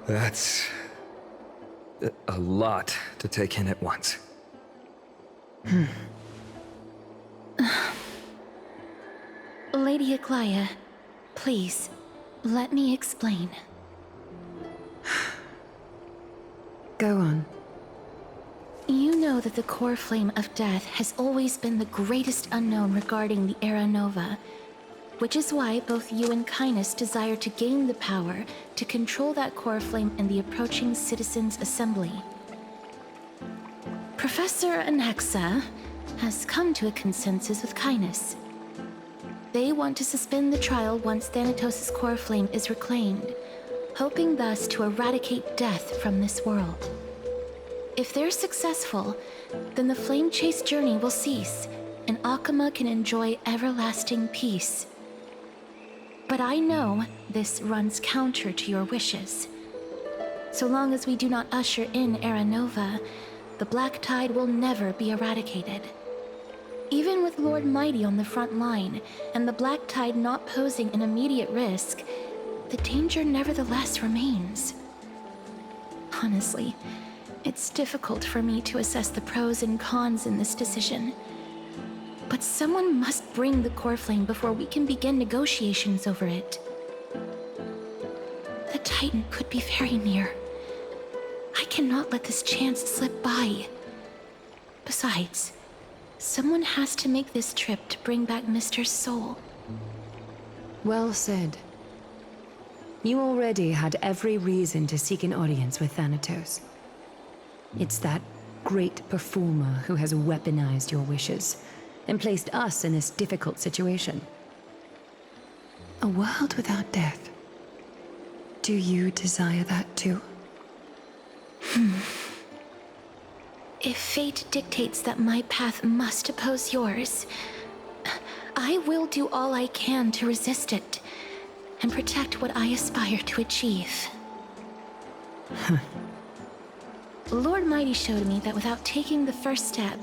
That's a lot to take in at once. Lady Aglaya, please, let me explain. Go on. You know that the core flame of death has always been the greatest unknown regarding the Era Nova, which is why both you and Kindness desire to gain the power to control that core flame in the approaching Citizens' Assembly. Professor Anaxa has come to a consensus with Kindness. They want to suspend the trial once Thanatos' core flame is reclaimed, hoping thus to eradicate death from this world. If they're successful, then the flame chase journey will cease, and Akama can enjoy everlasting peace. But I know this runs counter to your wishes. So long as we do not usher in Era Nova, the Black Tide will never be eradicated. Even with Lord Mighty on the front line, and the Black Tide not posing an immediate risk, the danger nevertheless remains. Honestly, it's difficult for me to assess the pros and cons in this decision. But someone must bring the core flame before we can begin negotiations over it. The Titan could be very near. I cannot let this chance slip by. Besides, someone has to make this trip to bring back Mr. Soul. Well said. You already had every reason to seek an audience with Thanatos. It's that great performer who has weaponized your wishes and placed us in this difficult situation. A world without death. Do you desire that too? If fate dictates that my path must oppose yours, I will do all I can to resist it and protect what I aspire to achieve. Lord Mighty showed me that without taking the first step,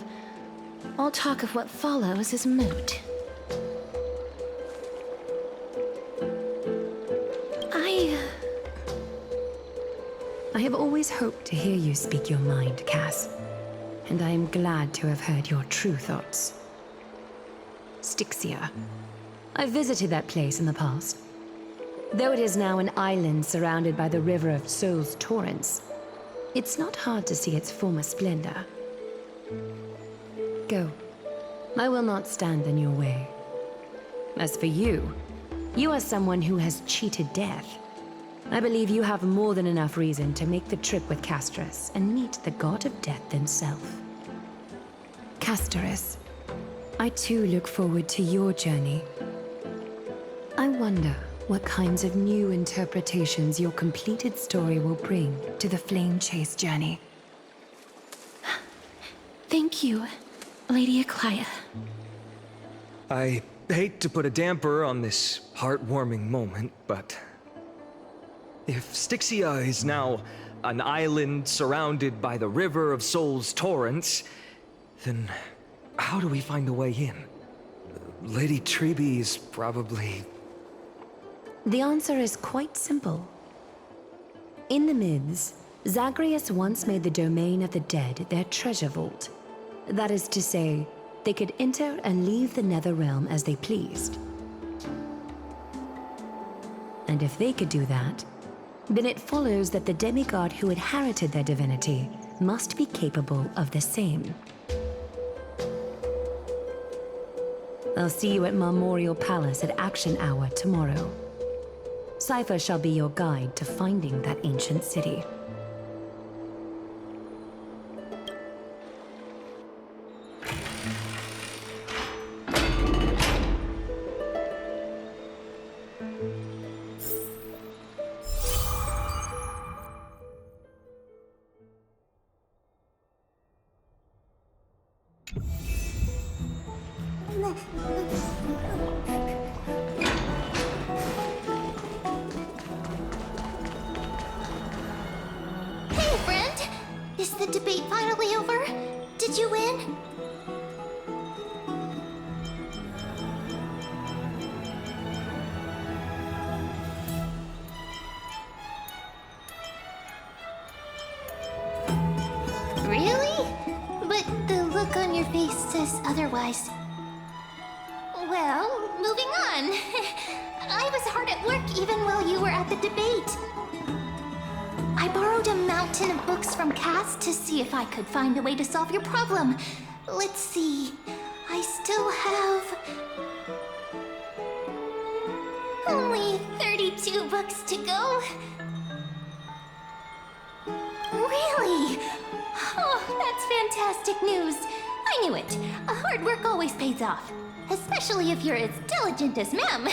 all talk of what follows is moot. I have always hoped to hear you speak your mind, Cass. And I am glad to have heard your true thoughts. Styxia. I've visited that place in the past. Though it is now an island surrounded by the river of Soul's torrents, it's not hard to see its former splendor. Go. I will not stand in your way. As for you, you are someone who has cheated death. I believe you have more than enough reason to make the trip with Casterus and meet the god of death himself. Casterus, I too look forward to your journey. I wonder what kinds of new interpretations your completed story will bring to the Flame Chase journey. Thank you, Lady Aglaya. I hate to put a damper on this heartwarming moment, but if Styxia is now an island surrounded by the river of Soul's torrents, then how do we find a way in? Lady Trebe is probably... The answer is quite simple. In the Myths, Zagreus once made the domain of the dead their treasure vault. That is to say, they could enter and leave the Netherrealm as they pleased. And if they could do that, then it follows that the demigod who inherited their divinity must be capable of the same. I'll see you at Marmorial Palace at Action Hour tomorrow. Cypher shall be your guide to finding that ancient city. Hey, friend! Is the debate finally over? Did you win? The look on your face says otherwise. Well, moving on. I was hard at work even while you were at the debate. I borrowed a mountain of books from Cass to see if I could find a way to solve your problem. Let's see. I still have only 32 books to go. Really? Oh, that's fantastic news. I knew it. Hard work always pays off. Especially if you're as diligent as Ma'am.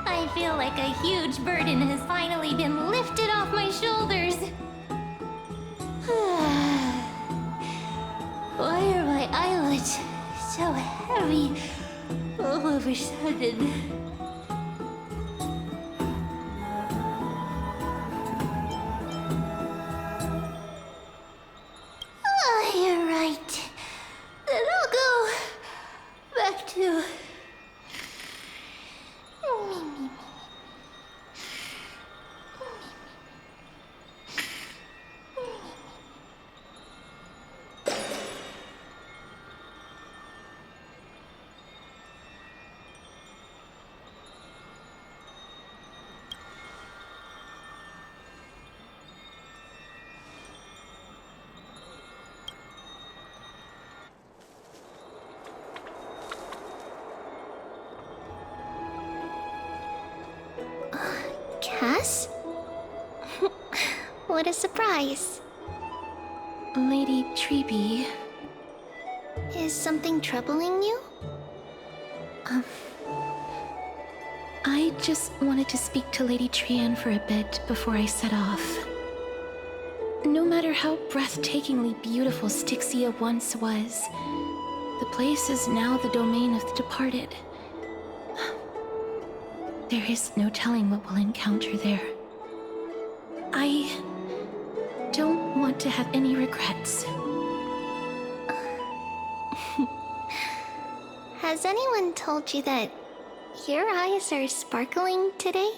I feel like a huge burden has finally been lifted off my shoulders. Why are my eyelids so heavy all of a sudden? Oh, you're right. Then I'll go back to... Cass? What a surprise. Lady Treeby. Is something troubling you? I just wanted to speak to Lady Trian for a bit before I set off. No matter how breathtakingly beautiful Styxia once was, the place is now the domain of the departed. There is no telling what we'll encounter there. I don't want to have any regrets. Has anyone told you that your eyes are sparkling today?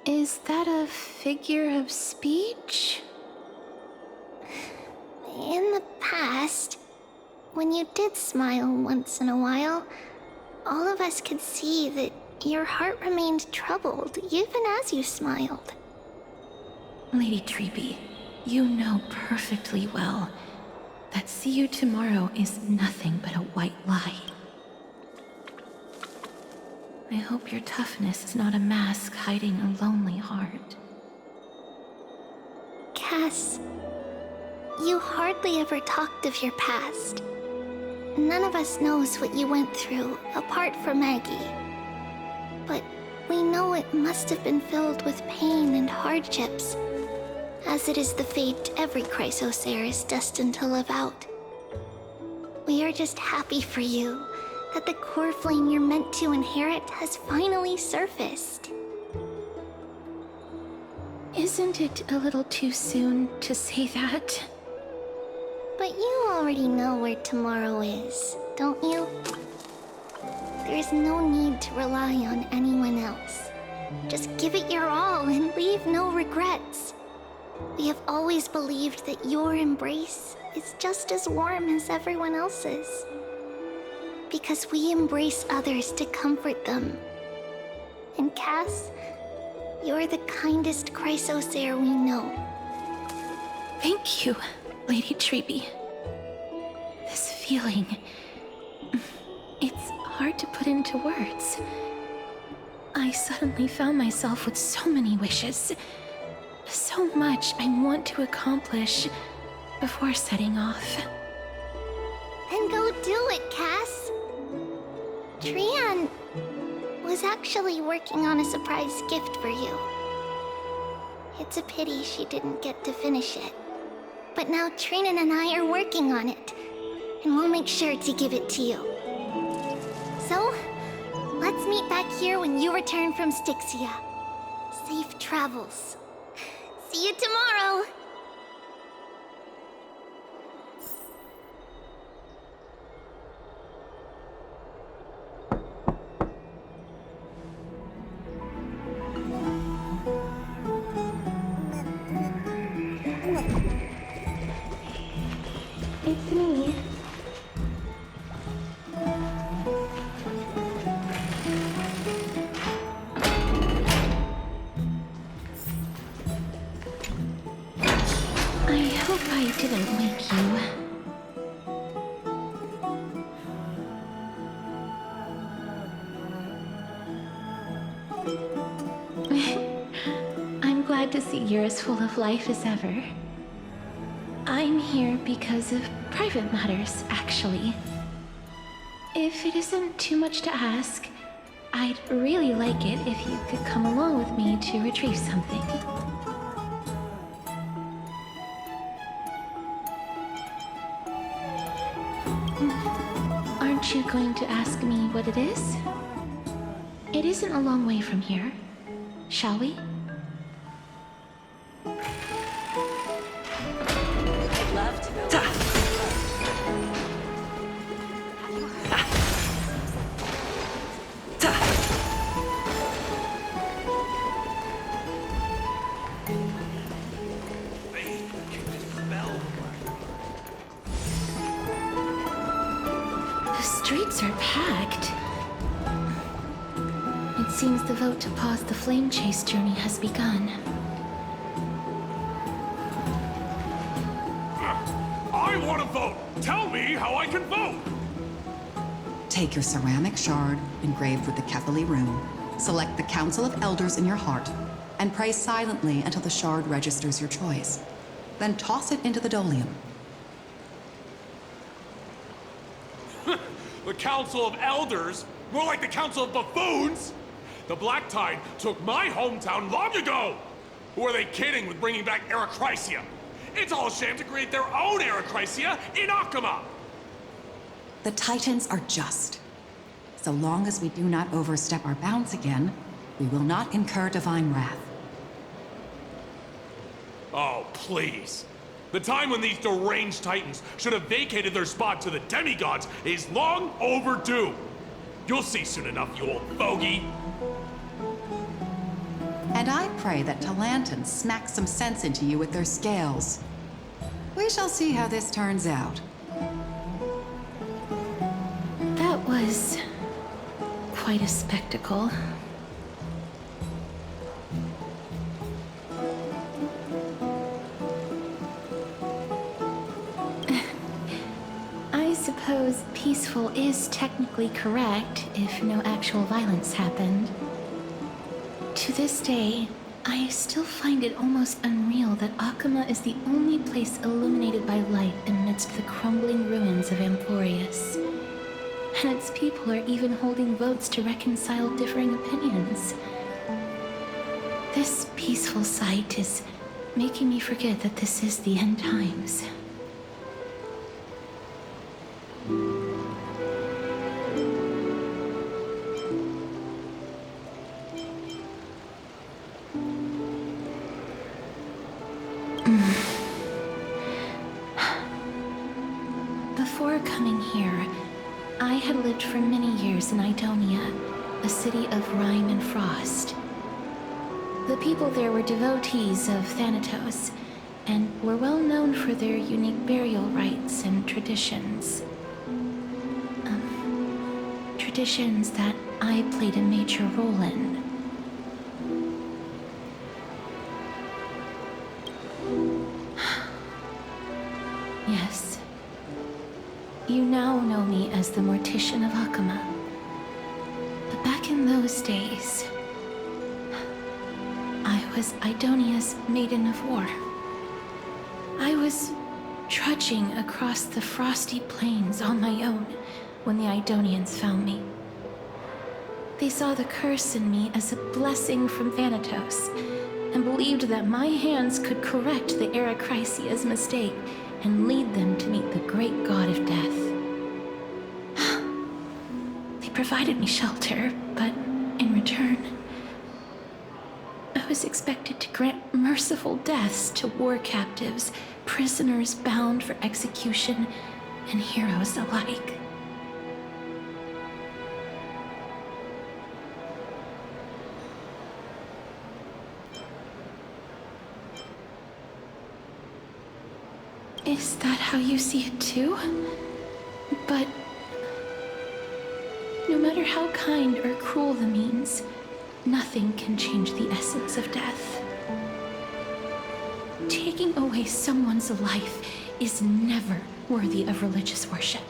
Is that a figure of speech? In the past, when you did smile once in a while, all of us could see that your heart remained troubled even as you smiled. Lady Treeby, you know perfectly well that see you tomorrow is nothing but a white lie. I hope your toughness is not a mask hiding a lonely heart. Cass, you hardly ever talked of your past. None of us knows what you went through, apart from Maggie. But we know it must have been filled with pain and hardships, as it is the fate every Chrysosaur is destined to live out. We are just happy for you that the core flame you're meant to inherit has finally surfaced. Isn't it a little too soon to say that? But you already know where tomorrow is, don't you? There is no need to rely on anyone else. Just give it your all and leave no regrets. We have always believed that your embrace is just as warm as everyone else's. Because we embrace others to comfort them. And Cass, you're the kindest Chrysosaur we know. Thank you, Lady Treeby. This feeling... it's hard to put into words. I suddenly found myself with so many wishes. So much I want to accomplish before setting off. Then go do it, Cass. Trian was actually working on a surprise gift for you. It's a pity she didn't get to finish it. But now Trinan and I are working on it, and we'll make sure to give it to you. So, let's meet back here when you return from Styxia. Safe travels. See you tomorrow! It's me. I hope I didn't wake you. I'm glad to see you're as full of life as ever. I'm here because of private matters, actually. If it isn't too much to ask, I'd really like it if you could come along with me to retrieve something. Aren't you going to ask me what it is? It isn't a long way from here. Shall we? The streets are packed. It seems the vote to pause the flame chase journey has begun. I want to vote! Tell me how I can vote! Take your ceramic shard engraved with the Kethali rune, select the Council of Elders in your heart, and pray silently until the shard registers your choice. Then toss it into the Dolium. The Council of Elders? More like the Council of Buffoons! The Black Tide took my hometown long ago! Who are they kidding with bringing back Erechrysia? It's all a sham to create their own Erechrysia in Akama! The Titans are just. So long as we do not overstep our bounds again, we will not incur divine wrath. Oh, please. The time when these deranged Titans should have vacated their spot to the demigods is long overdue. You'll see soon enough, you old bogey. And I pray that Talanton smacks some sense into you with their scales. We shall see how this turns out. That was quite a spectacle. I suppose peaceful is technically correct if no actual violence happened. To this day, I still find it almost unreal that Akama is the only place illuminated by light amidst the crumbling ruins of Amphorius. And its people are even holding votes to reconcile differing opinions. This peaceful sight is making me forget that this is the end times. Before coming here, I had lived for many years in Idonia, a city of rime and frost. The people there were devotees of Thanatos, and were well known for their unique burial rites and traditions. Traditions that I played a major role in. Yes. You now know me as the Mortician of Akama. But back in those days, I was Idonia's Maiden of War. I was trudging across the frosty plains on my own when the Idonians found me. They saw the curse in me as a blessing from Thanatos, and believed that my hands could correct the Erechrysia's mistake and lead them to meet the great god of death. They provided me shelter, but in return, I was expected to grant merciful deaths to war captives, prisoners bound for execution, and heroes alike. Is that how you see it too? But no matter how kind or cruel the means, nothing can change the essence of death. Taking away someone's life is never worthy of religious worship.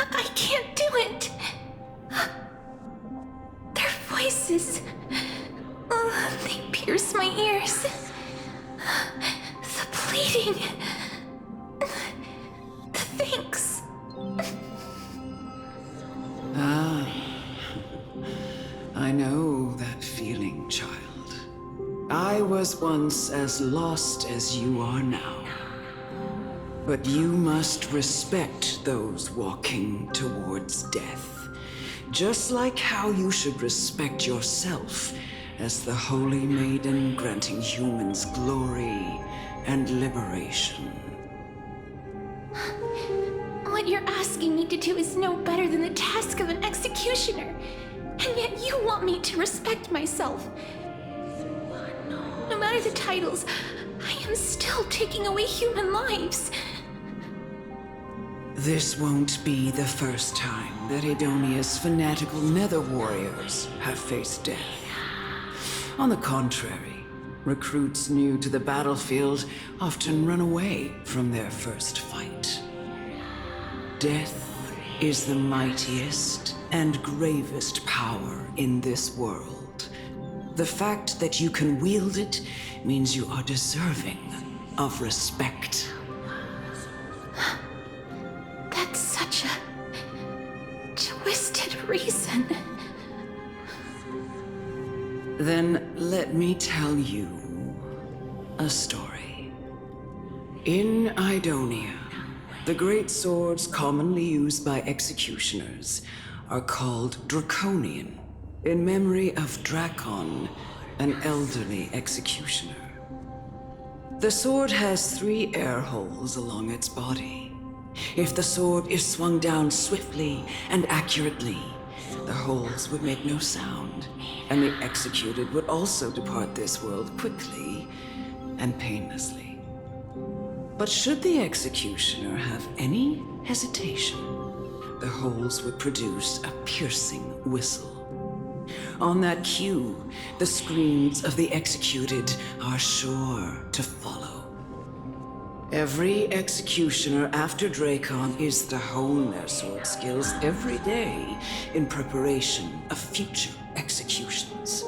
I can't do it. Their voices, they pierce my ears. The pleading, the thanks. I know that feeling, child. I was once as lost as you are now. But you must respect those walking towards death, just like how you should respect yourself as the Holy Maiden granting humans glory and liberation. What you're asking me to do is no better than the task of an executioner. And yet you want me to respect myself. No matter the titles, I am still taking away human lives. This won't be the first time that Edonia's fanatical nether warriors have faced death. On the contrary, recruits new to the battlefield often run away from their first fight. Death is the mightiest and gravest power in this world. The fact that you can wield it means you are deserving of respect. That's such a twisted reason. Then let me tell you a story. In Idonia, the great swords commonly used by executioners are called Draconian, in memory of Drakon, an elderly executioner. The sword has 3 air holes along its body. If the sword is swung down swiftly and accurately, the holes would make no sound, and the executed would also depart this world quickly and painlessly. But should the executioner have any hesitation, the holes would produce a piercing whistle. On that cue, the screams of the executed are sure to follow. Every executioner after Drakon is to hone their sword skills every day in preparation of future executions.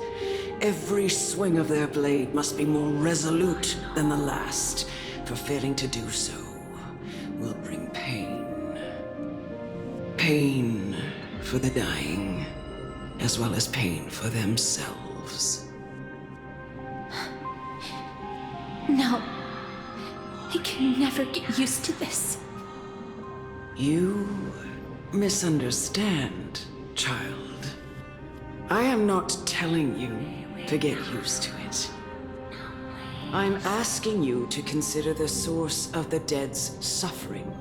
Every swing of their blade must be more resolute than the last, for failing to do so will bring pain. Pain for the dying, as well as pain for themselves. No. I can never get used to this. You misunderstand, child. I am not telling you to get used to it. I'm asking you to consider the source of the dead's suffering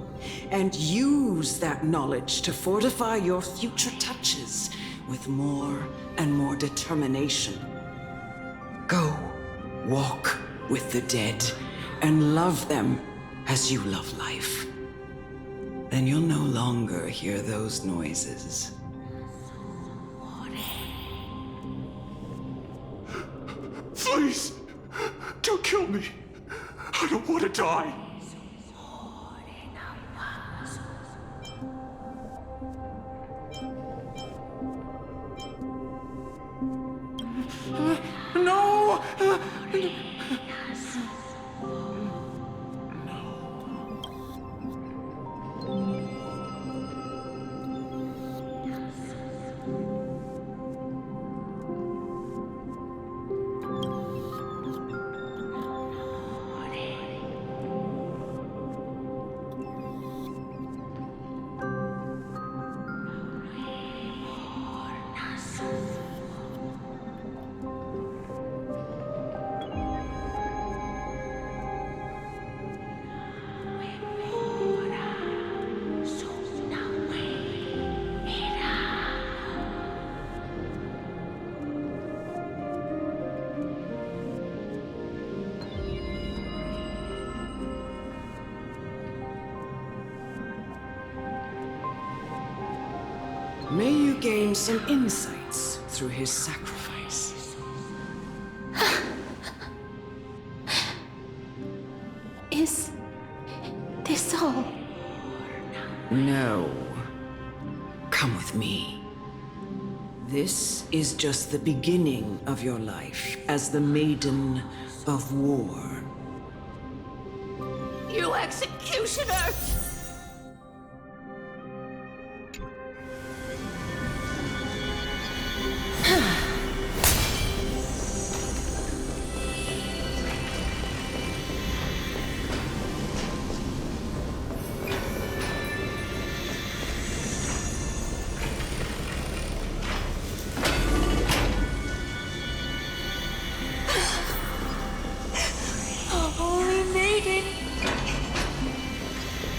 and use that knowledge to fortify your future touches with more and more determination. Go, walk with the dead and love them as you love life. Then you'll no longer hear those noises. Please, don't kill me. I don't want to die. No! May you gain some insights through his sacrifice. Is this all? No. Come with me. This is just the beginning of your life as the Maiden of War. You executioner!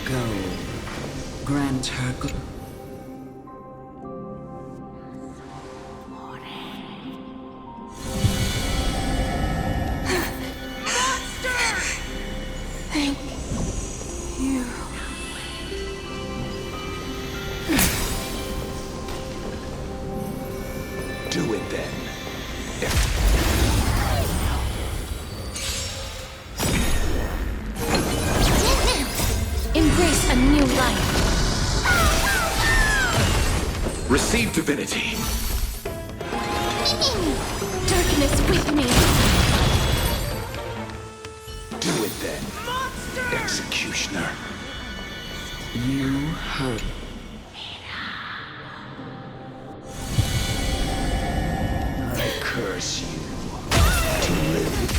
Go. Grant her good. Thank you. Do it then. Embrace a new life. Receive divinity. Darkness with me. Do it then. Executioner. You heard. I curse you to live.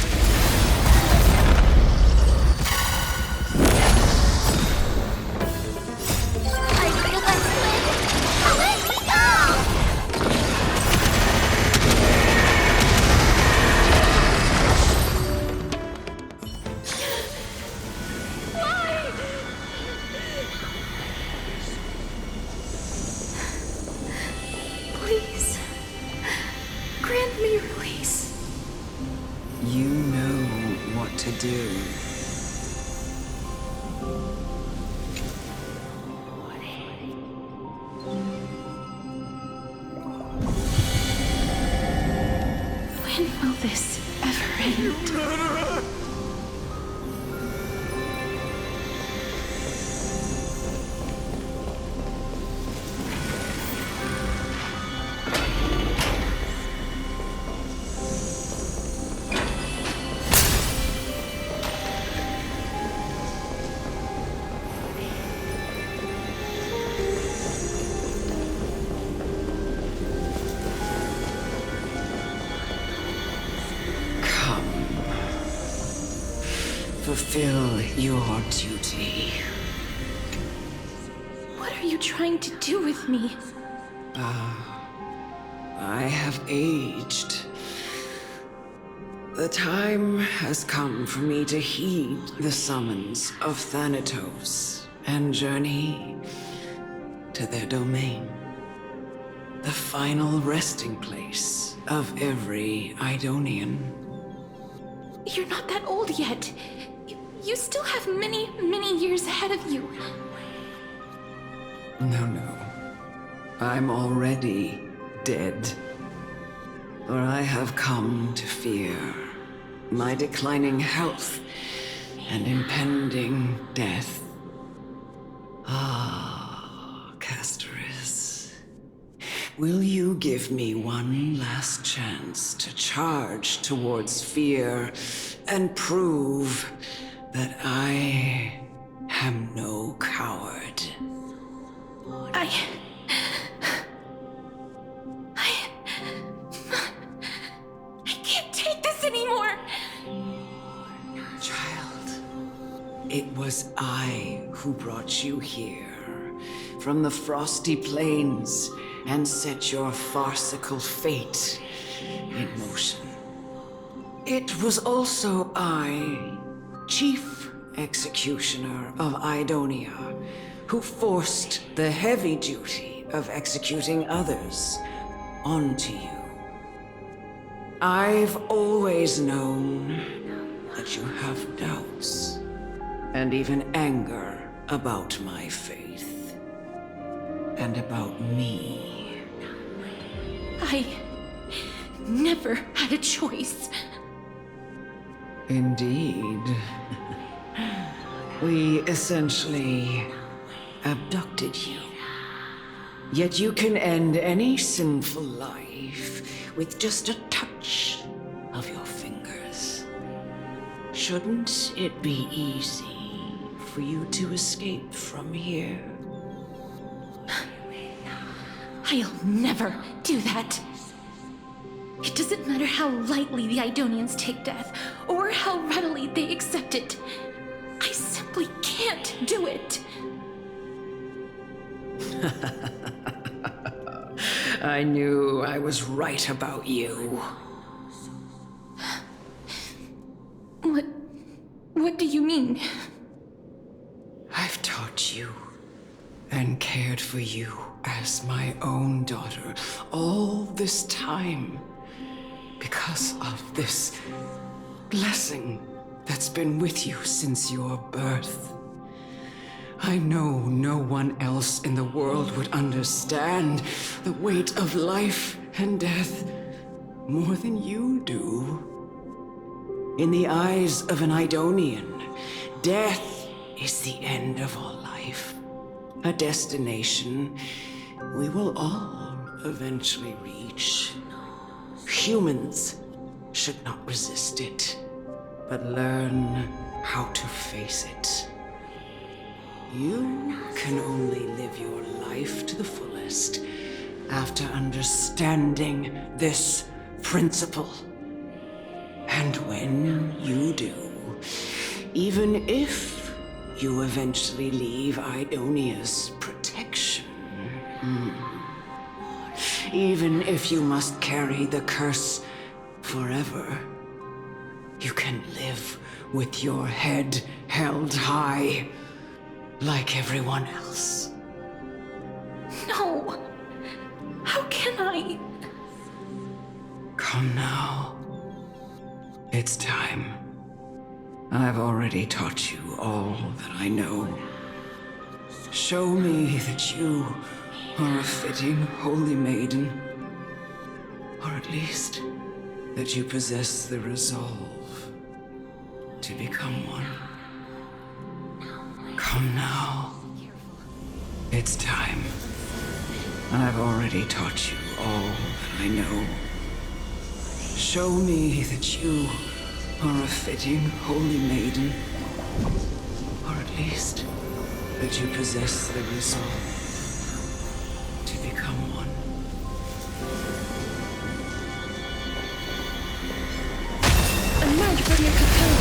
Please, grant me release. You know what to do. When will this ever end? Come. Fulfill your duty. What are you trying to do with me? I have aged. The time has come for me to heed the summons of Thanatos and journey to their domain. The final resting place of every Idonian. You're not that old yet. You still have many, many years ahead of you. No. I'm already dead. For I have come to fear my declining health and impending death. Ah, Castoris. Will you give me one last chance to charge towards fear and prove that I am no coward? I can't take this anymore. Child, it was I who brought you here from the frosty plains and set your farcical fate in motion. It was also I, Chief Executioner of Idonia, who forced the heavy duty of executing others onto you. I've always known that you have doubts and even anger about my faith and about me. I never had a choice. Indeed. We essentially abducted you. Yet you can end any sinful life with just a touch of your fingers. Shouldn't it be easy for you to escape from here? I'll never do that. It doesn't matter how lightly the Idonians take death, or how readily they accept it. I simply can't do it. I knew I was right about you. What do you mean? I've taught you and cared for you as my own daughter all this time because of this blessing that's been with you since your birth. I know no one else in the world would understand the weight of life and death more than you do. In the eyes of an Idonian, death is the end of all life. A destination we will all eventually reach. Humans should not resist it, but learn how to face it. You can only live your life to the fullest after understanding this principle. And when you do, even if you eventually leave Idonia's protection, even if you must carry the curse forever, you can live with your head held high, like everyone else. No! How can I? Come now. It's time. I've already taught you all that I know. Show me that you are a fitting holy maiden. Or at least, that you possess the resolve to become one. Come now. It's time. I've already taught you all that I know. Show me that you are a fitting holy maiden. Or at least, that you possess the resolve to become one. Emerge from your cocoon!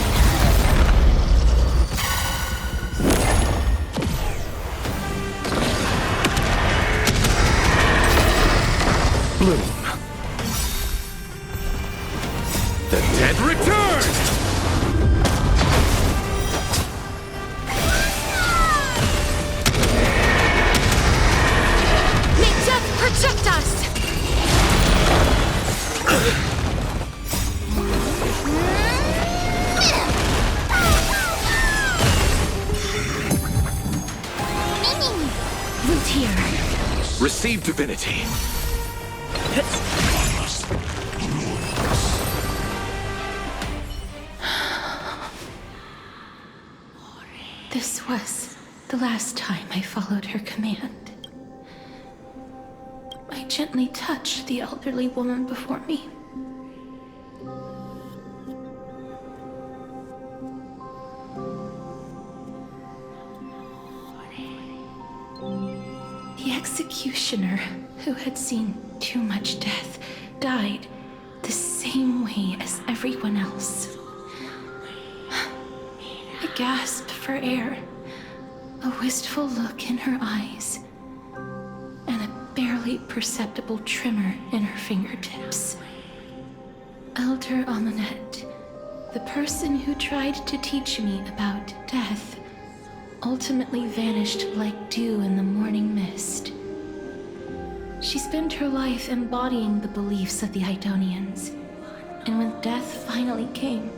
Bloom. The dead return! May death protect us! Root here. Receive divinity. This was the last time I followed her command. I gently touched the elderly woman before me. The executioner, who had seen too much death, died the same way as everyone else. I gasped for air, a wistful look in her eyes, and a barely perceptible tremor in her fingertips. Elder Amunet, the person who tried to teach me about death, ultimately vanished like dew in the morning mist. She spent her life embodying the beliefs of the Idonians, and when death finally came,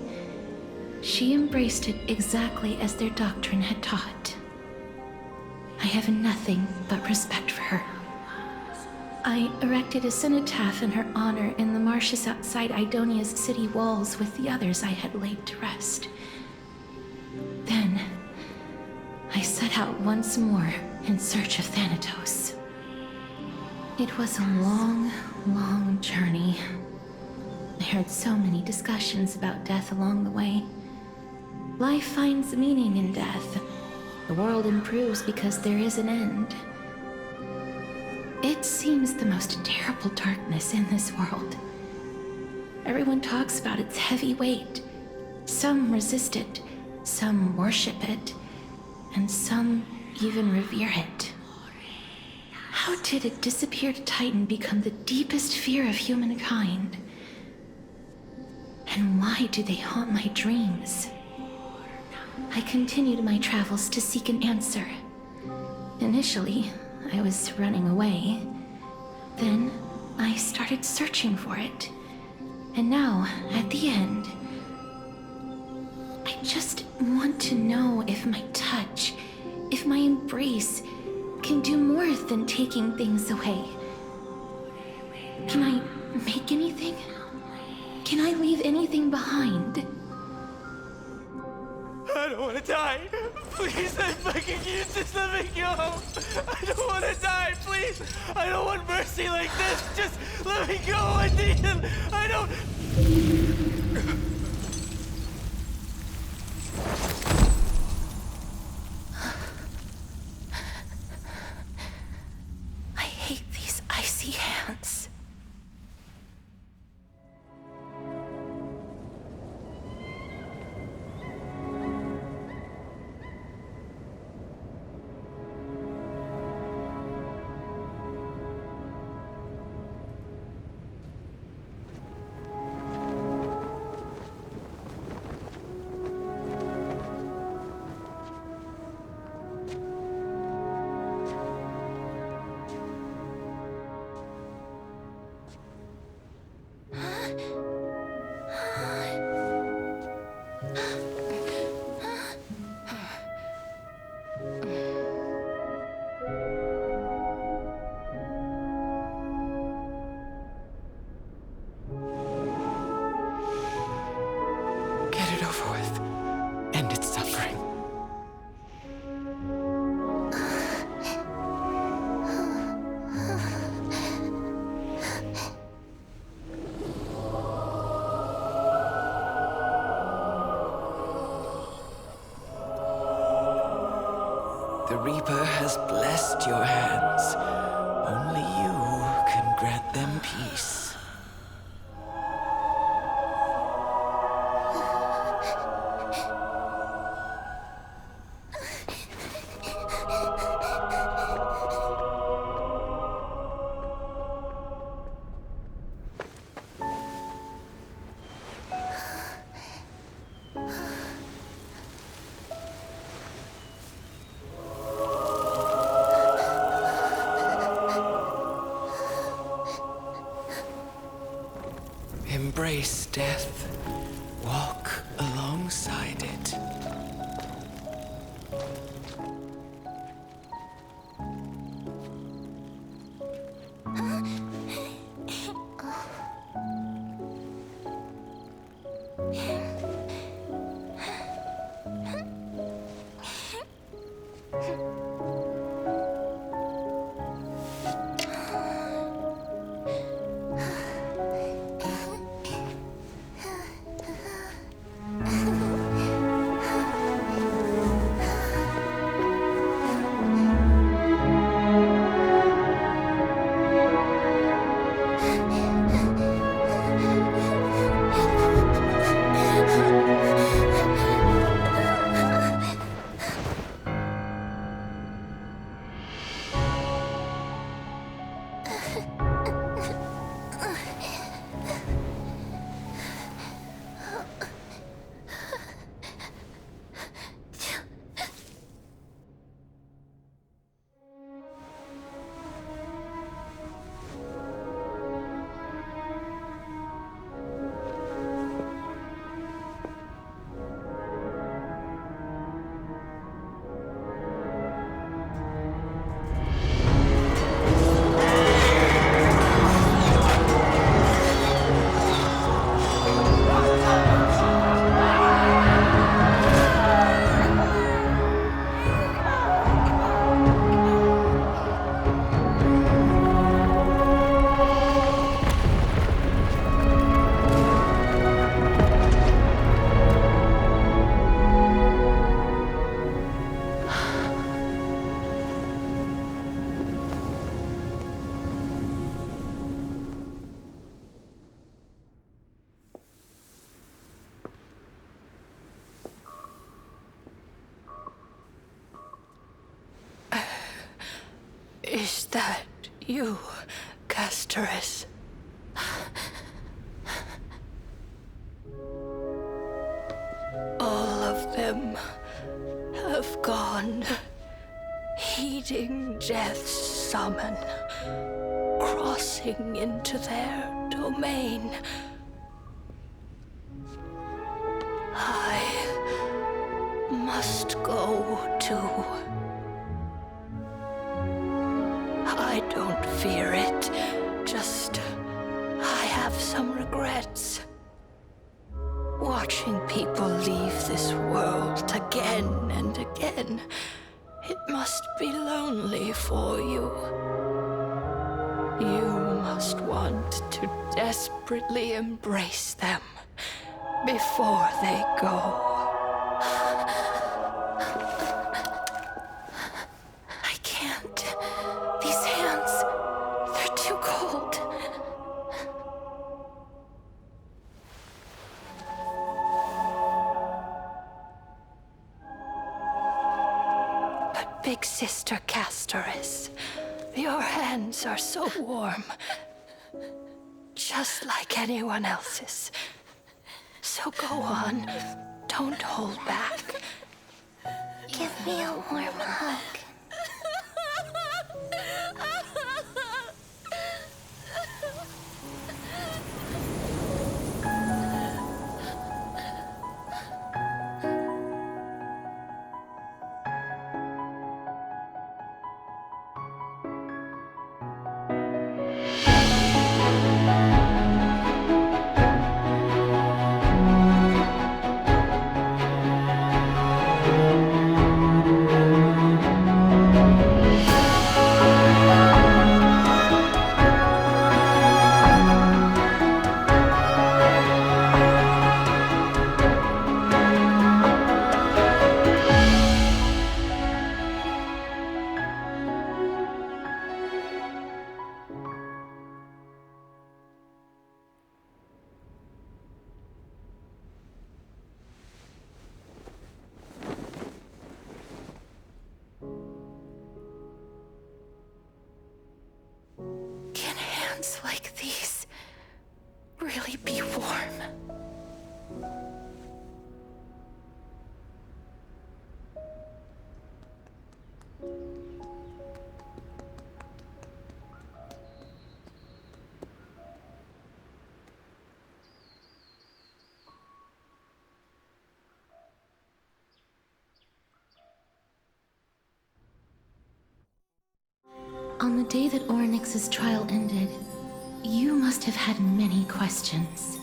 she embraced it exactly as their doctrine had taught. I have nothing but respect for her. I erected a cenotaph in her honor in the marshes outside Idonia's city walls with the others I had laid to rest. Then, I set out once more in search of Thanatos. It was a long, long journey. I heard so many discussions about death along the way. Life finds meaning in death. The world improves because there is an end. It seems the most terrible darkness in this world. Everyone talks about its heavy weight. Some resist it, some worship it, and some even revere it. How did a disappeared titan become the deepest fear of humankind? And why do they haunt my dreams? I continued my travels to seek an answer. Initially, I was running away. Then, I started searching for it. And now, at the end, I just want to know if my touch, if my embrace, can do more than taking things away. Can I make anything? Can I leave anything behind? I don't want to die. Please, I'm begging you, just let me go. I don't want to die, please. I don't want mercy like this. Just let me go. I need him. I don't... I hate these icy hands. Get it over with. End its suffering. The Reaper has blessed your hands. Only you can grant them peace. Embrace death. Walk alongside it. Is that you, Castoris? All of them have gone, heeding death's summon, crossing into their domain. I must go too. I don't fear it, just I have some regrets. Watching people leave this world again and again, it must be lonely for you. You must want to desperately embrace them before they go. I can't. These hands, they're too cold. But Big Sister Castoris, your hands are so warm. Just like anyone else's. So go on. Don't hold back. Give me a warm hug. Can hands like these really be warm? On the day that Ornyx's trial ended, you must have had many questions.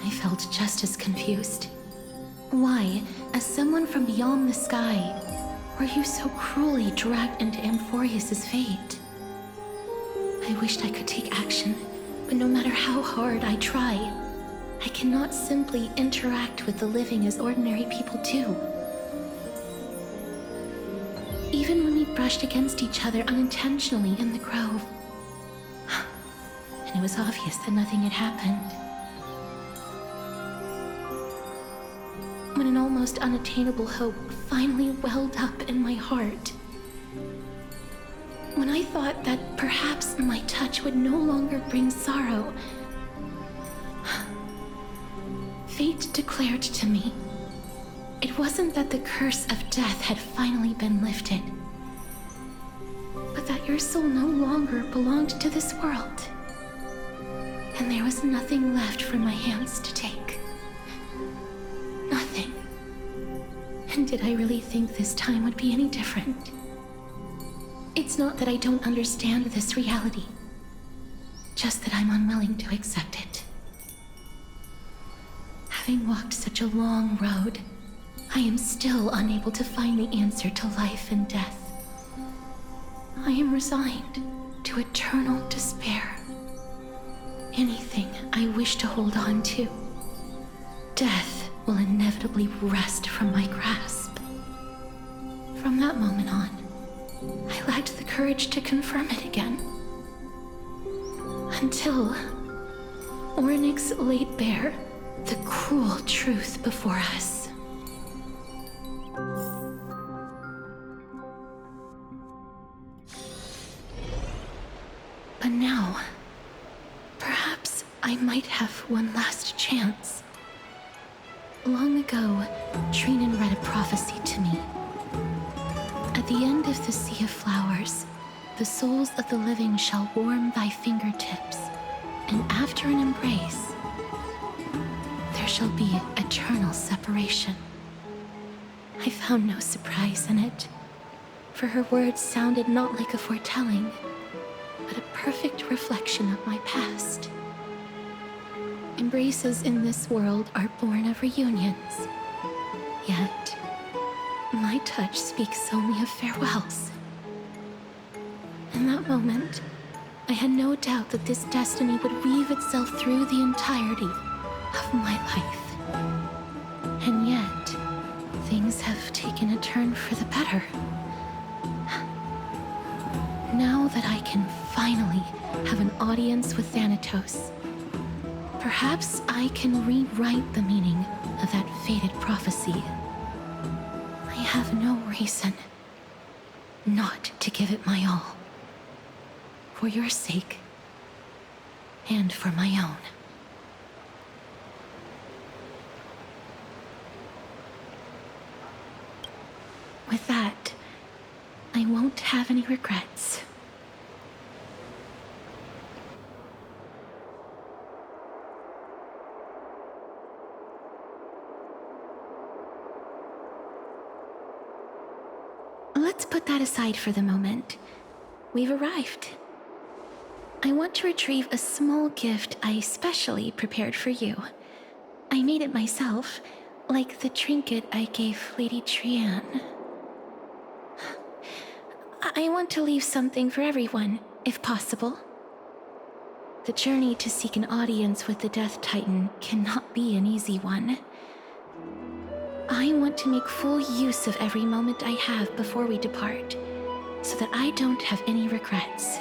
I felt just as confused. Why, as someone from beyond the sky, were you so cruelly dragged into Amphorius's fate? I wished I could take action, but no matter how hard I try, I cannot simply interact with the living as ordinary people do. Even when we brushed against each other unintentionally in the grove. And it was obvious that nothing had happened. When an almost unattainable hope finally welled up in my heart. When I thought that perhaps my touch would no longer bring sorrow, fate declared to me, it wasn't that the curse of death had finally been lifted, but that your soul no longer belonged to this world. And there was nothing left for my hands to take. Nothing. And did I really think this time would be any different? It's not that I don't understand this reality, just that I'm unwilling to accept it. Having walked such a long road, I am still unable to find the answer to life and death. I am resigned to eternal despair. Anything I wish to hold on to, death will inevitably wrest from my grasp. From that moment on, I lacked the courage to confirm it again. Until Ornyx laid bare the cruel truth before us. I might have one last chance. Long ago, Trinan read a prophecy to me. At the end of the Sea of Flowers, the souls of the living shall warm thy fingertips, and after an embrace, there shall be eternal separation. I found no surprise in it, for her words sounded not like a foretelling, but a perfect reflection of my past. Embraces in this world are born of reunions, yet my touch speaks only of farewells. In that moment, I had no doubt that this destiny would weave itself through the entirety of my life. And yet, things have taken a turn for the better. Now that I can finally have an audience with Thanatos, perhaps I can rewrite the meaning of that fated prophecy. I have no reason not to give it my all. For your sake, and for my own. With that, I won't have any regrets. Let's put that aside for the moment. We've arrived. I want to retrieve a small gift I specially prepared for you. I made it myself, like the trinket I gave Lady Trianne. I want to leave something for everyone, if possible. The journey to seek an audience with the Death Titan cannot be an easy one. I want to make full use of every moment I have before we depart, so that I don't have any regrets.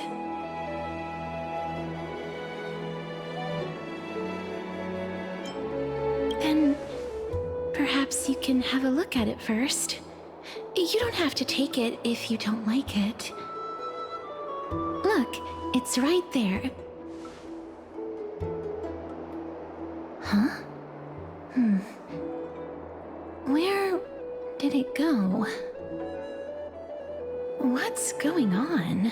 Then, perhaps you can have a look at it first. You don't have to take it if you don't like it. Look, it's right there. Huh? Where did it go? What's going on?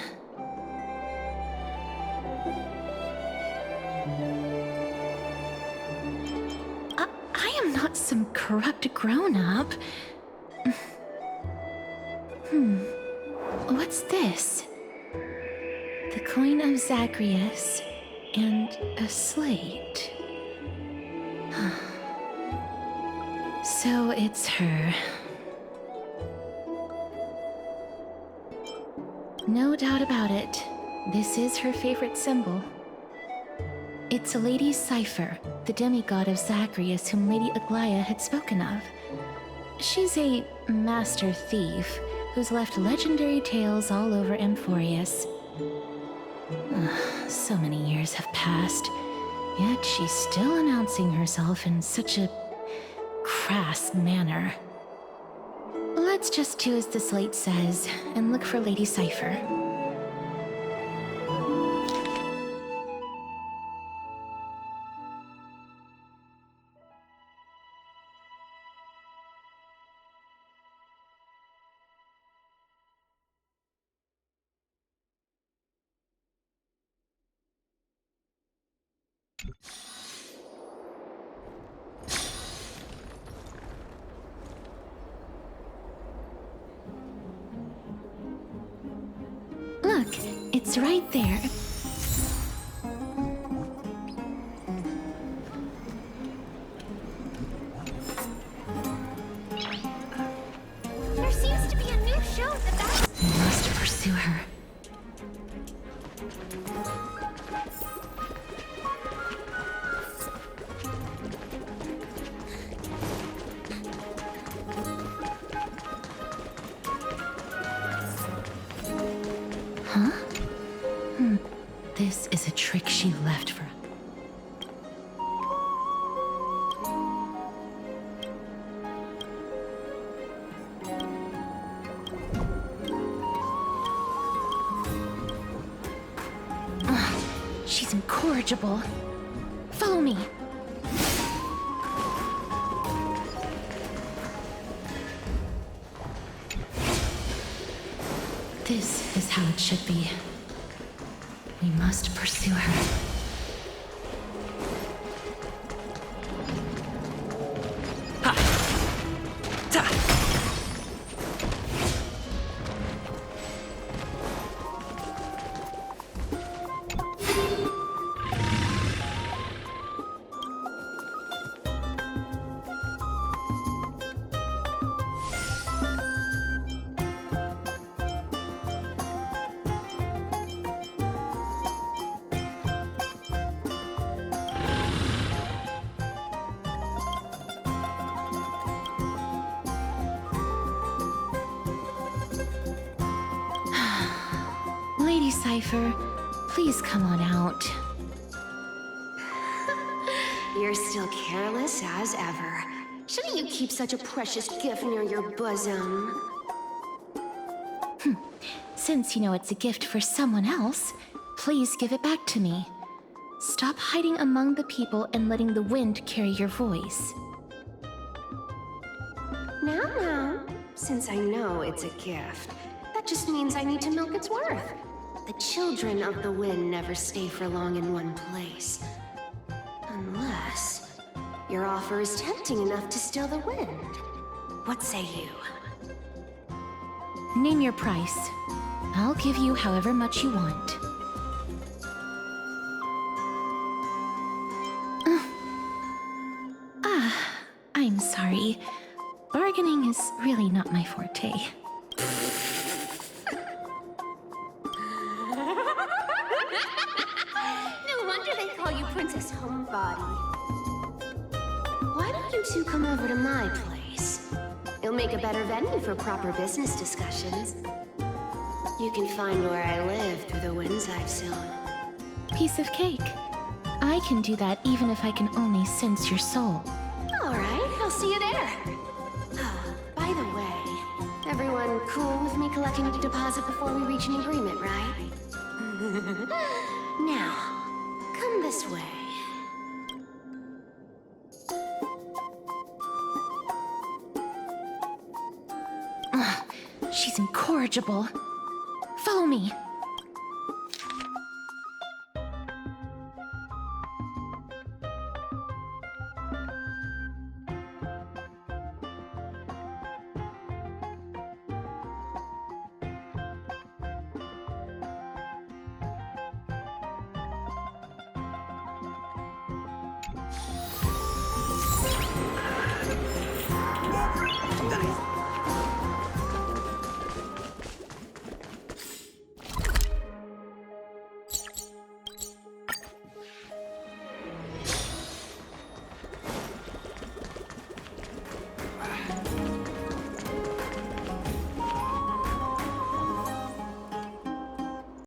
I am not some corrupt grown-up. What's this? The coin of Zagreus and a slate. So it's her. No doubt about it. This is her favorite symbol. It's a Lady Cypher, the demigod of Zagreus whom Lady Aglaia had spoken of. She's a master thief who's left legendary tales all over Amphorius. So many years have passed, yet she's still announcing herself in such a crass manner. Let's just do as the slate says and look for Lady Cypher. Look, it's right there. There seems to be a new show at the back. I must pursue her. Huh? This is a trick she left for. She's incorrigible. Follow me. This is how it should be. We must pursue her. Ha! Ta! Lady Cypher, please come on out. You're still careless as ever. Shouldn't you keep such a precious gift near your bosom? Since you know it's a gift for someone else, please give it back to me. Stop hiding among the people and letting the wind carry your voice. Now, since I know it's a gift, that just means I need to milk its worth. The children of the wind never stay for long in one place. Unless your offer is tempting enough to still the wind. What say you? Name your price. I'll give you however much you want. I'm sorry. Bargaining is really not my forte. No wonder they call you Princess Homebody. Why don't you two come over to my place? It'll make a better venue for proper business discussions. You can find where I live through the winds I've sown. Piece of cake. I can do that even if I can only sense your soul. All right, I'll see you there. By the way, everyone cool with me collecting a deposit before we reach an agreement, right? Now, come this way. She's incorrigible. Follow me.